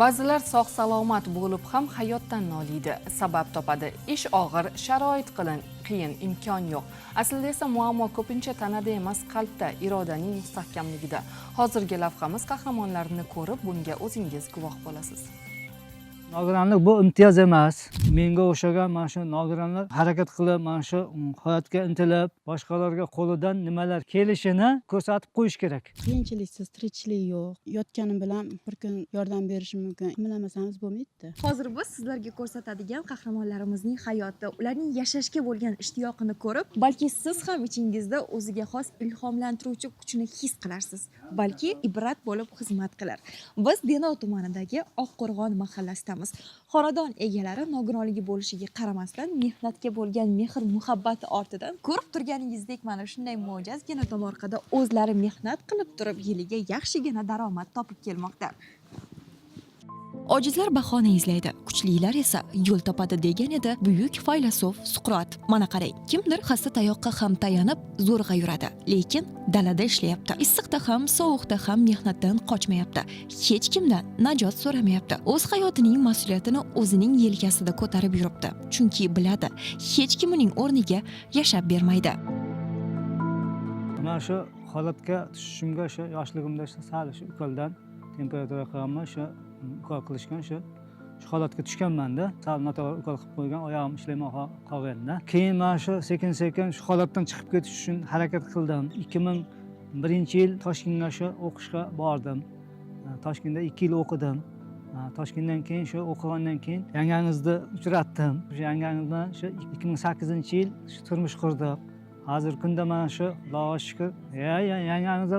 Ba'zilar sog'-salomat bo'lib ham hayotdan noliydi. Sabab topadi. Ish og'ir, sharoit qiyin, imkon yo'q. Aslida esa muammo ko'pincha tanada emas, qalbda, irodaning mustahkamligida. Hozirgi lavhamiz qahramonlarini ko'rib, bunga o'zingiz guvoh bo'lasiz. Nogironlik bu imtiyoz emas. Menga o'xshagan mana shu nogironlar harakat qilib, mana shu hayotga intilib, boshqalarga qo'lidan nimalar kelishini ko'rsatib qo'yish kerak. Qiyinchiliksiz tirikchilik yo'q. Yotganim bilan bir kun yordam berishi mumkin. Bilamasangiz bo'lmaydi. Hozir biz sizlarga ko'rsatadigan qahramonlarimizning hayoti, ularning yashashga bo'lgan ishtiyoqini ko'rib, balki siz ham ichingizda o'ziga xos ilhomlantiruvchi kuchni his qilarsiz, balki ibrat bo'lib xizmat qilar. Biz Denov tumanidagi Oqqo'rg'on mahallasidamiz. Xonadon egalari nogironligi bo'lishiga qaramasdan mehnatga bo'lgan mehr-muhabbati ortidan ko'rib turganingizdek mana shunday mo'jazgina tomorqada o'zlari mehnat qilib turib yiliga yaxshigina daromad topib kelmoqda. Ojizlar bahona izlaydi, kuchlilar esa yo'l topadi degan edi buyuk faylasuf Suqrot. Mana qarang, kimdir xasta tayoqqa ham tayanib zo'rg'a yuradi, lekin dalada ishlayapti. Issiqda ham, sovuqda ham mehnatdan qochmayapti. Hech kimdan najot so'ramayapti. O'z hayotining mas'uliyatini o'zining yelkasida ko'tarib yuribdi. Chunki biladi, hech kim uning o'rniga yashab bermaydi. Mana shu holatga tushishimga shu yoshligimda sal shu ukoldan temperatura qilganman, shu ukol qilishgan shu holatga tushganman-da. Sal noto'g'ri ukol qilib qo'ygan, oyog'im ishlamay qolganda. Keyin mana shu sekin-sekin shu holatdan chiqib ketish uchun harakat qildim. 2001-yil Toshkentga shu o'qishga bordim. Toshkentda 2 yil o'qidim. Toshkentdan keyin shu o'qigandan keyin yangangizni uchratdim. O'sha yangangiz bilan shu 2008-yil shu turmush qurdik. Hozir kunda mana shu Allohga shukr, yangangiz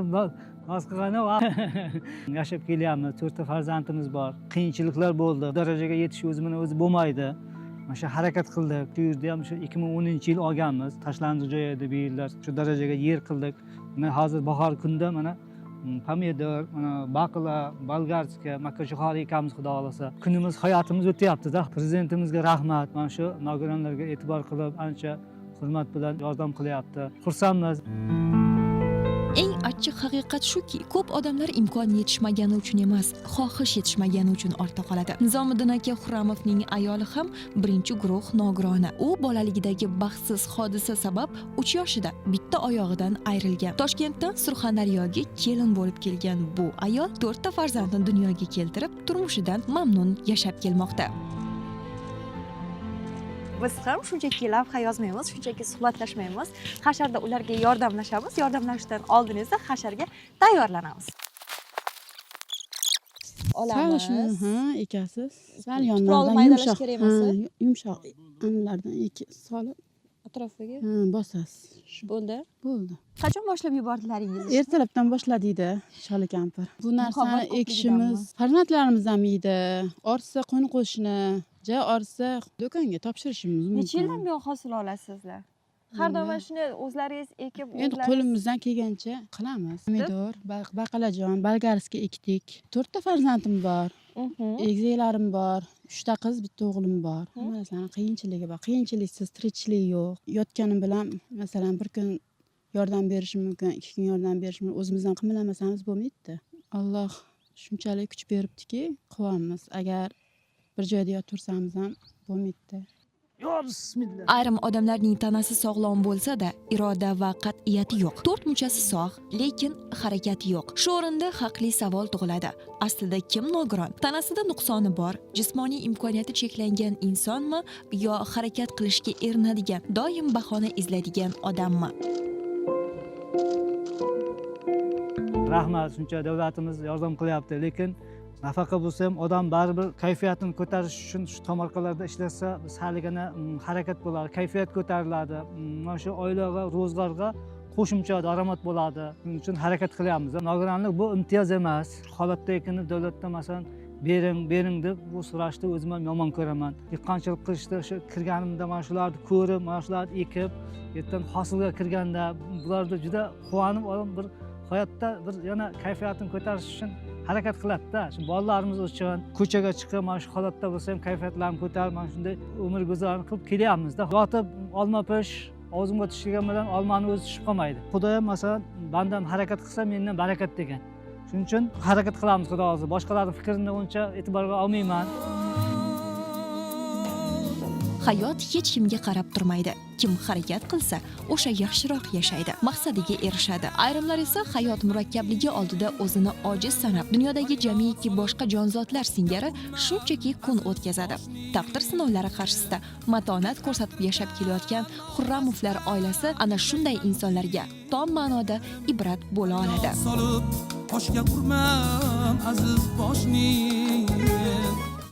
noz qilgani yashab kelyapmiz. 4 ta farzandimiz bor. Qiyinchiliklar bo'ldi. Darajaga yetish o'zi bilan o'zi bo'lmaydi. Mana shu harakat qildik. Bu yerda ham shu 2010-yil olganmiz. Tashlandiq joy edi bu yillar. Shu darajaga yer qildik. Mana hozir bahor kunda mana pomidor, mana baqla, bolgarska, makkajo'xori ekamiz xudo xolasa. Kunimiz, hayotimiz o'tyapti-da. Prezidentimizga rahmat. Mana shu nogironlarga e'tibor qilib, ancha xizmat bilan yordam qilyapti. Xursandmiz. Eng achchiq haqiqat shuki, ko'p odamlar imkon yetishmagani uchun emas, xohish yetishmagani uchun ortda qoladi. Nizomiddin aka Xurramovning ayoli ham birinchi guruh nogironi. U bolaligidagi baxtsiz hodisa sabab 3 yoshida bitta oyog'idan ayrilgan. Toshkentdan Surxondaryoga kelin bo'lib kelgan bu ayol 4 ta farzandni dunyoga keltirib, turmushidan mamnun yashab kelmoqda. Biz ham shunchaki lavha yozmaymiz, shunchaki suhbatlashmaymiz. Hasharda ularga yordamlashamiz. Yordamlashdan oldin esa hasharga tayyorlanamiz. Olamiz. Ekasiz. Sal yonlardan yumshoq. Yumshoq anlardan solib atrofiga bosasiz. bo'ldi. Bo'ldi. Qachon boshlab yubordilaringiz? Ertalabdan boshladi-da, Sholi kampir. Bu narsani ekishimiz farzandlarimizdan yeydi. Ortsa qo'ni qo'shni, ortsa do'konga topshirishimiz mumkin. Necha yildan buyon hosil olasizlar? Har doim shuni o'zlaringiz ekib, endi qo'limizdan kelgancha qilamiz. Pomidor, baqlajon, bolgarskiy ekdik. 4 ta farzandim bor. Egizlarim bor. 3 ta qiz, bitta o'g'lim bor. Hammasini qiyinchiligi bor. Qiyinchiliksiz tirikchilik yo'q. Yotganim bilan masalan bir kun yordam berishi mumkin, 2 kun yordam berishi mumkin. O'zimizdan qilmasangiz bo'lmaydi. Alloh shunchalik kuch beribdiki, qilyapmiz. Agar bir joyda yotaversamiz ham bo'lmaydi. Ayrim odamlarning tanasi sog'lom bo'lsa-da, iroda va qat'iyati yo'q. 4 muchasi sog', lekin harakati yo'q. Shu o'rinda haqli savol tug'iladi. Aslida kim nogiron? Tanasida nuqsoni bor, jismoniy imkoniyati cheklangan insonmi yo harakat qilishga erinadigan, doim bahona izlaydigan odammi? Rahmat, shuncha davlatimiz yordam qilyapti, lekin nafaqa bo'lsa ham odam baribir kayfiyatini ko'tarish uchun shu tomorqalarda ishlasa, saligina harakat bo'ladi, kayfiyat ko'tariladi. Mana shu oilaga, ro'zg'orga qo'shimcha daromad bo'ladi. Shuning uchun harakat qilyapmiz. Nogironlik bu imtiyoz emas. Holatda ekan davlatdan masalan bering deb bu so'rashni o'zim ham yomon ko'raman. Dehqonchilik qilishda o'sha kirganimda mana shularni ko'rib, mana shularni ekib, ertaga hosilga kirganda bularda juda quvonib, bir hayotda bir yana kayfiyatini ko'tarish uchun harakat qiladi-da. Shu bolalarimiz uchun ko'chaga chiqib, mana shu holatda bo'lsa ham kayfiyatlarni ko'tarib, mana shunday umr guzorini qilib kelyapmiz-da. Yotib olma pish, og'zimga tushgan bilan olmani o'zi tushib qolmaydi. Xudoyim masalan bandam harakat qilsa mendan barakat degan. Shuning uchun harakat qilamiz xudo xohlasa. Boshqalarning fikrini uncha e'tiborga olmayman. Hayot hech kimga qarab turmaydi. Kim harakat qilsa, o'sha yaxshiroq yashaydi, maqsadiga erishadi. Ayrimlar esa hayot murakkabligi oldida o'zini ojiz sanab, dunyodagi jamiyatki boshqa jonzotlar singari shunchaki kun o'tkazadi. Taqdir sinovlari qarshisida matonat ko'rsatib yashab kelayotgan Xurramovlar oilasi ana shunday insonlarga tom ma'noda ibrat bo'la oladi. Toshga urmam aziz boshni